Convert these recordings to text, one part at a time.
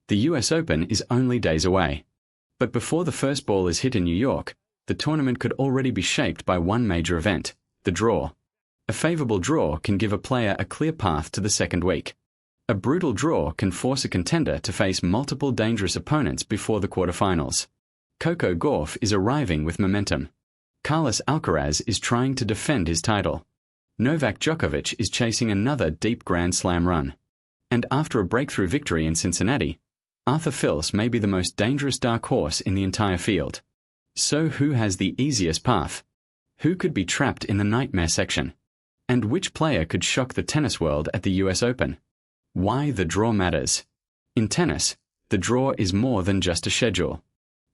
The US Open is only days away. But before the first ball is hit in New York, the tournament could already be shaped by one major event, the draw. A favorable draw can give a player a clear path to the second week. A brutal draw can force a contender to face multiple dangerous opponents before the quarterfinals. Coco Gauff is arriving with momentum. Carlos Alcaraz is trying to defend his title. Novak Djokovic is chasing another deep Grand Slam run. And after a breakthrough victory in Cincinnati, Arthur Fils may be the most dangerous dark horse in the entire field. So who has the easiest path? Who could be trapped in the nightmare section? And which player could shock the tennis world at the US Open? Why the draw matters. In tennis, the draw is more than just a schedule.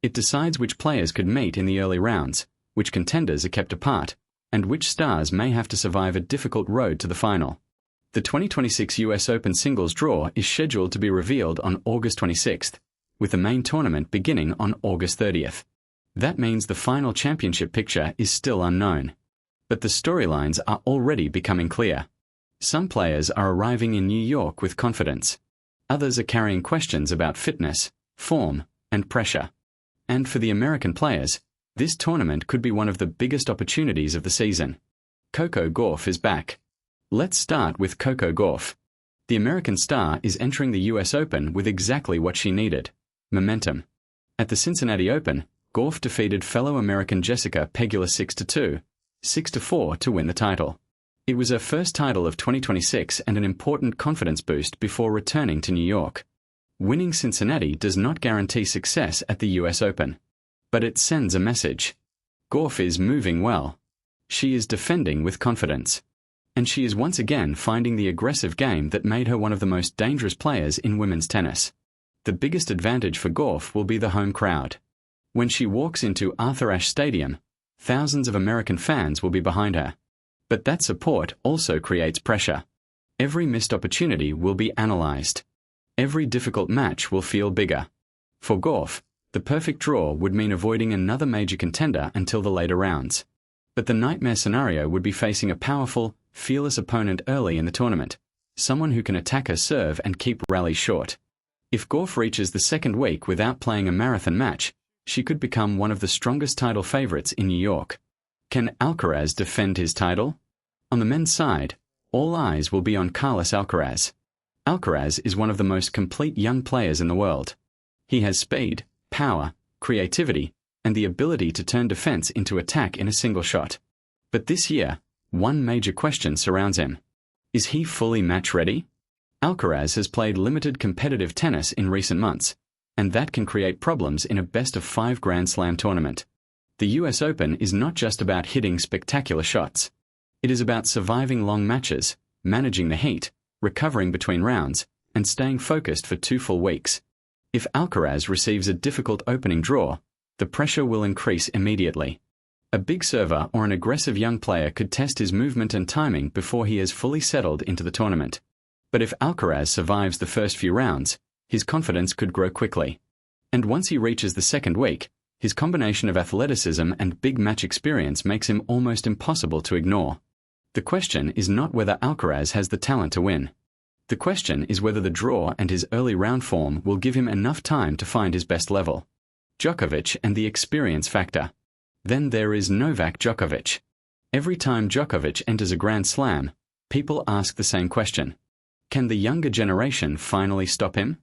It decides which players could meet in the early rounds, which contenders are kept apart, and which stars may have to survive a difficult road to the final. The 2026 US Open singles draw is scheduled to be revealed on August 26th, with the main tournament beginning on August 30th. That means the final championship picture is still unknown. But the storylines are already becoming clear. Some players are arriving in New York with confidence. Others are carrying questions about fitness, form, and pressure. And for the American players, this tournament could be one of the biggest opportunities of the season. Coco Gauff is back. Let's start with Coco Gauff. The American star is entering the US Open with exactly what she needed: momentum. At the Cincinnati Open, Gauff defeated fellow American Jessica Pegula 6-2, 6-4 to win the title. It was her first title of 2026 and an important confidence boost before returning to New York. Winning Cincinnati does not guarantee success at the US Open, but it sends a message. Gauff is moving well. She is defending with confidence. And she is once again finding the aggressive game that made her one of the most dangerous players in women's tennis. The biggest advantage for Gauff will be the home crowd. When she walks into Arthur Ashe Stadium, thousands of American fans will be behind her. But that support also creates pressure. Every missed opportunity will be analyzed. Every difficult match will feel bigger. For Gauff, the perfect draw would mean avoiding another major contender until the later rounds. But the nightmare scenario would be facing a powerful, fearless opponent early in the tournament, someone who can attack her serve and keep rallies short. If Gauff reaches the second week without playing a marathon match, she could become one of the strongest title favorites in New York. Can Alcaraz defend his title? On the men's side, all eyes will be on Carlos Alcaraz. Alcaraz is one of the most complete young players in the world. He has speed, power, creativity, and the ability to turn defense into attack in a single shot. But this year, one major question surrounds him. Is he fully match-ready? Alcaraz has played limited competitive tennis in recent months, and that can create problems in a best-of-5 Grand Slam tournament. The US Open is not just about hitting spectacular shots. It is about surviving long matches, managing the heat, recovering between rounds, and staying focused for 2 full weeks. If Alcaraz receives a difficult opening draw, the pressure will increase immediately. A big server or an aggressive young player could test his movement and timing before he has fully settled into the tournament. But if Alcaraz survives the first few rounds, his confidence could grow quickly. And once he reaches the second week, his combination of athleticism and big match experience makes him almost impossible to ignore. The question is not whether Alcaraz has the talent to win. The question is whether the draw and his early round form will give him enough time to find his best level. Djokovic and the experience factor. Then there is Novak Djokovic. Every time Djokovic enters a Grand Slam, people ask the same question. Can the younger generation finally stop him?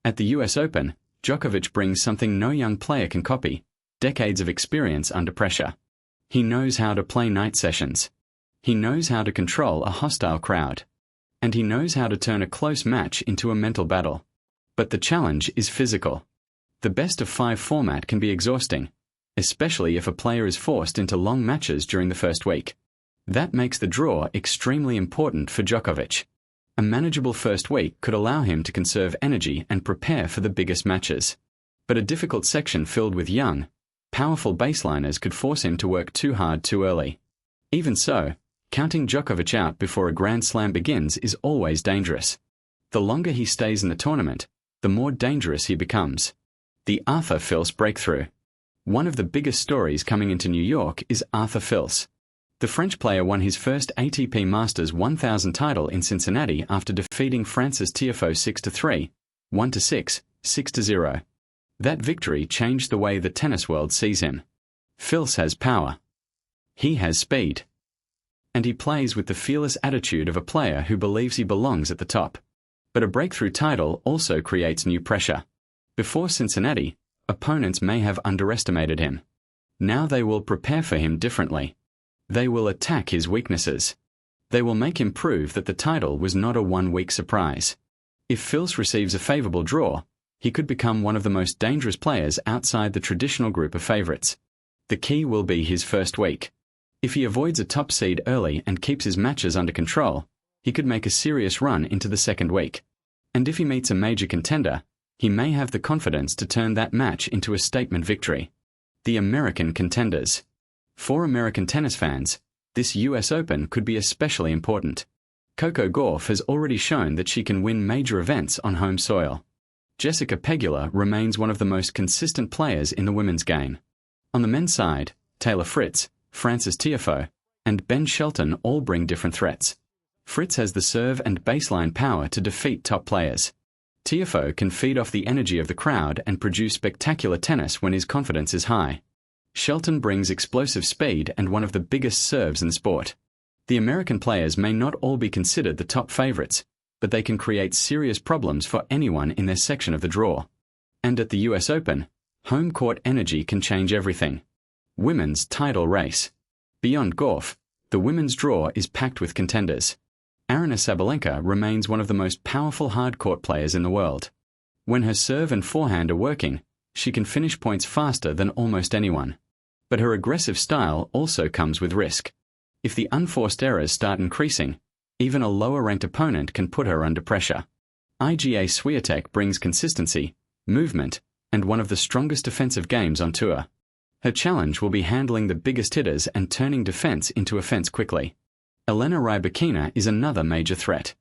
At the US Open, Djokovic brings something no young player can copy: decades of experience under pressure. He knows how to play night sessions. He knows how to control a hostile crowd. And he knows how to turn a close match into a mental battle. But the challenge is physical. The best-of-5 format can be exhausting, especially if a player is forced into long matches during the first week. That makes the draw extremely important for Djokovic. A manageable first week could allow him to conserve energy and prepare for the biggest matches. But a difficult section filled with young, powerful baseliners could force him to work too hard too early. Even so, counting Djokovic out before a Grand Slam begins is always dangerous. The longer he stays in the tournament, the more dangerous he becomes. The Arthur Fils breakthrough. One of the biggest stories coming into New York is Arthur Fils. The French player won his first ATP Masters 1000 title in Cincinnati after defeating Frances Tiafoe 6-3, 1-6, 6-0. That victory changed the way the tennis world sees him. Fils has power. He has speed. And he plays with the fearless attitude of a player who believes he belongs at the top. But a breakthrough title also creates new pressure. Before Cincinnati, opponents may have underestimated him. Now they will prepare for him differently. They will attack his weaknesses. They will make him prove that the title was not a one-week surprise. If Fils receives a favorable draw, he could become one of the most dangerous players outside the traditional group of favorites. The key will be his first week. If he avoids a top seed early and keeps his matches under control, he could make a serious run into the second week. And if he meets a major contender, he may have the confidence to turn that match into a statement victory. The American contenders. For American tennis fans, this US Open could be especially important. Coco Gauff has already shown that she can win major events on home soil. Jessica Pegula remains one of the most consistent players in the women's game. On the men's side, Taylor Fritz, Frances Tiafoe, and Ben Shelton all bring different threats. Fritz has the serve and baseline power to defeat top players. Tiafoe can feed off the energy of the crowd and produce spectacular tennis when his confidence is high. Shelton brings explosive speed and one of the biggest serves in the sport. The American players may not all be considered the top favorites, but they can create serious problems for anyone in their section of the draw. And at the US Open, home court energy can change everything. Women's title race. Beyond Gauff, the women's draw is packed with contenders. Aryna Sabalenka remains one of the most powerful hard-court players in the world. When her serve and forehand are working, she can finish points faster than almost anyone. But her aggressive style also comes with risk. If the unforced errors start increasing, even a lower-ranked opponent can put her under pressure. Iga Swiatek brings consistency, movement, and one of the strongest defensive games on tour. Her challenge will be handling the biggest hitters and turning defense into offense quickly. Elena Rybakina is another major threat.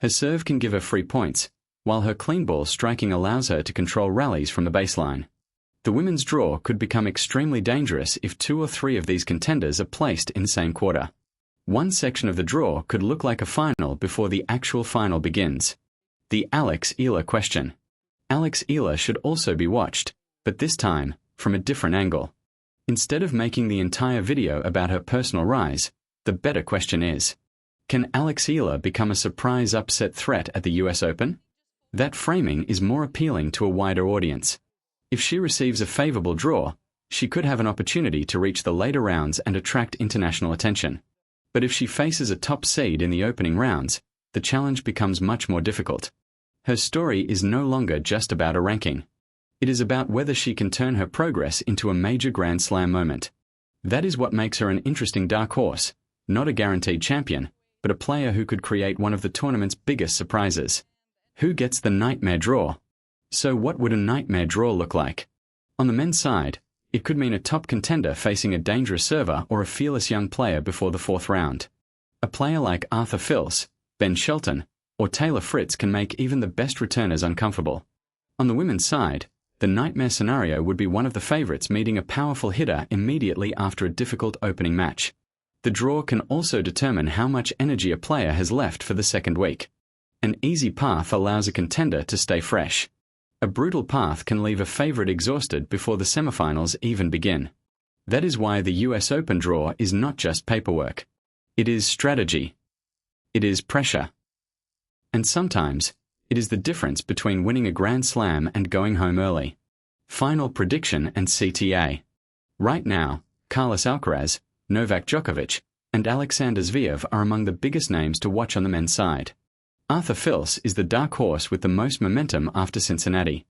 Her serve can give her free points, while her clean ball striking allows her to control rallies from the baseline. The women's draw could become extremely dangerous if 2 or 3 of these contenders are placed in the same quarter. One section of the draw could look like a final before the actual final begins. The Alex Ihler question. Alex Ihler should also be watched, but this time, from a different angle. Instead of making the entire video about her personal rise, the better question is, can Alex Ihler become a surprise upset threat at the US Open? That framing is more appealing to a wider audience. If she receives a favorable draw, she could have an opportunity to reach the later rounds and attract international attention. But if she faces a top seed in the opening rounds, the challenge becomes much more difficult. Her story is no longer just about a ranking. It is about whether she can turn her progress into a major Grand Slam moment. That is what makes her an interesting dark horse, not a guaranteed champion, but a player who could create one of the tournament's biggest surprises. Who gets the nightmare draw? So what would a nightmare draw look like? On the men's side, it could mean a top contender facing a dangerous server or a fearless young player before the 4th round. A player like Arthur Fils, Ben Shelton, or Taylor Fritz can make even the best returners uncomfortable. On the women's side, the nightmare scenario would be one of the favorites meeting a powerful hitter immediately after a difficult opening match. The draw can also determine how much energy a player has left for the second week. An easy path allows a contender to stay fresh. A brutal path can leave a favorite exhausted before the semifinals even begin. That is why the US Open draw is not just paperwork. It is strategy. It is pressure. And sometimes, it is the difference between winning a Grand Slam and going home early. Final prediction and CTA. Right now, Carlos Alcaraz, Novak Djokovic, and Alexander Zverev are among the biggest names to watch on the men's side. Arthur Fils is the dark horse with the most momentum after Cincinnati.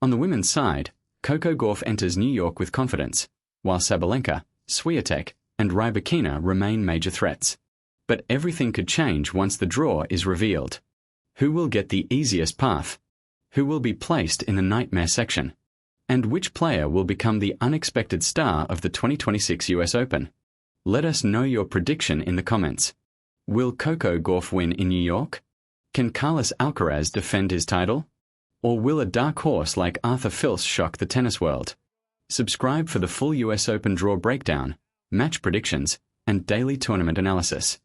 On the women's side, Coco Gauff enters New York with confidence, while Sabalenka, Swiatek, and Rybakina remain major threats. But everything could change once the draw is revealed. Who will get the easiest path? Who will be placed in the nightmare section? And which player will become the unexpected star of the 2026 US Open? Let us know your prediction in the comments. Will Coco Gauff win in New York? Can Carlos Alcaraz defend his title? Or will a dark horse like Arthur Fils shock the tennis world? Subscribe for the full US Open draw breakdown, match predictions, and daily tournament analysis.